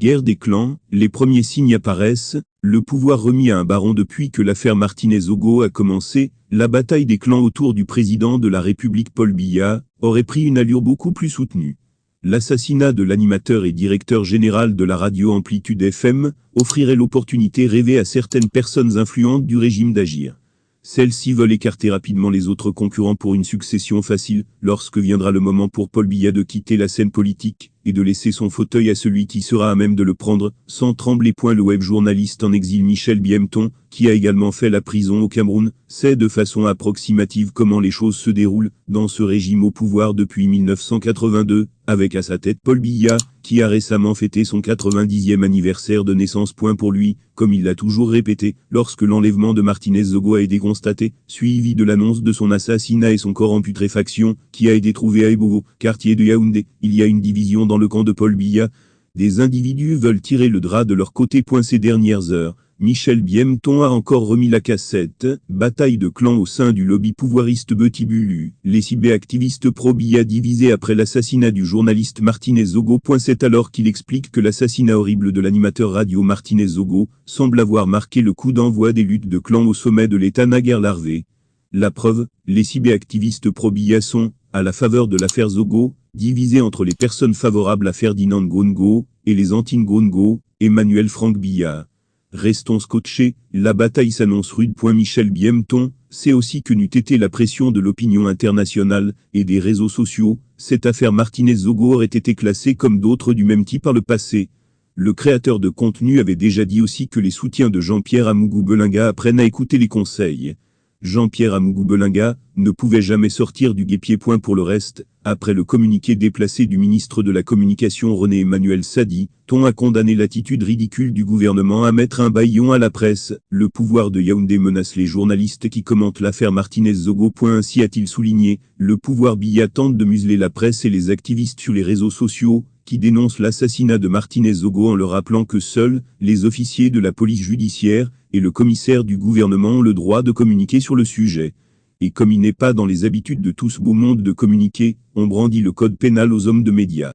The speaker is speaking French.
Guerre des clans, les premiers signes apparaissent, le pouvoir remis à un baron depuis que l'affaire Martinez-Ogo a commencé, la bataille des clans autour du président de la République Paul Biya aurait pris une allure beaucoup plus soutenue. L'assassinat de l'animateur et directeur général de la radio Amplitude FM offrirait l'opportunité rêvée à certaines personnes influentes du régime d'agir. Celles-ci veulent écarter rapidement les autres concurrents pour une succession facile, lorsque viendra le moment pour Paul Biya de quitter la scène politique, et de laisser son fauteuil à celui qui sera à même de le prendre, sans trembler. Le web journaliste en exil Michel Biemton, qui a également fait la prison au Cameroun, sait de façon approximative comment les choses se déroulent dans ce régime au pouvoir depuis 1982, avec à sa tête Paul Biya, qui a récemment fêté son 90e anniversaire de naissance. Pour lui, comme il l'a toujours répété, lorsque l'enlèvement de Martinez-Ogo a été constaté, suivi de l'annonce de son assassinat et son corps en putréfaction, qui a été trouvé à Ebogo, quartier de Yaoundé, il y a une division dans le camp de Paul Biya. Des individus veulent tirer le drap de leur côté. Ces dernières heures, Michel Biemton a encore remis la cassette, bataille de clans au sein du lobby pouvoiriste Betibulu, les cyberactivistes pro-Biya divisés après l'assassinat du journaliste Martinez-Ogo. C'est alors qu'il explique que l'assassinat horrible de l'animateur radio Martinez-Ogo semble avoir marqué le coup d'envoi des luttes de clans au sommet de l'État naguère larvé. La preuve, les cyberactivistes pro-Biya sont, à la faveur de l'affaire Zogo, divisés entre les personnes favorables à Ferdinand Ngongo et les anti-Ngongo, Emmanuel Frank Biya. Restons scotchés, la bataille s'annonce rude. Michel Biemton sait aussi que n'eût été la pression de l'opinion internationale et des réseaux sociaux, cette affaire Martinez-Ogo aurait été classée comme d'autres du même type par le passé. Le créateur de contenu avait déjà dit aussi que les soutiens de Jean-Pierre Amougou-Belinga apprennent à écouter les conseils. Jean-Pierre Amougou-Belinga ne pouvait jamais sortir du guêpier. Pour le reste, après le communiqué déplacé du ministre de la Communication René-Emmanuel Sadi, on a condamné l'attitude ridicule du gouvernement à mettre un bâillon à la presse. Le pouvoir de Yaoundé menace les journalistes qui commentent l'affaire Martinez-Ogo. Ainsi a-t-il souligné, le pouvoir Biya tente de museler la presse et les activistes sur les réseaux sociaux, qui dénoncent l'assassinat de Martinez-Ogo en leur rappelant que seuls les officiers de la police judiciaire et le commissaire du gouvernement ont le droit de communiquer sur le sujet. Et comme il n'est pas dans les habitudes de tout ce beau monde de communiquer, on brandit le code pénal aux hommes de médias.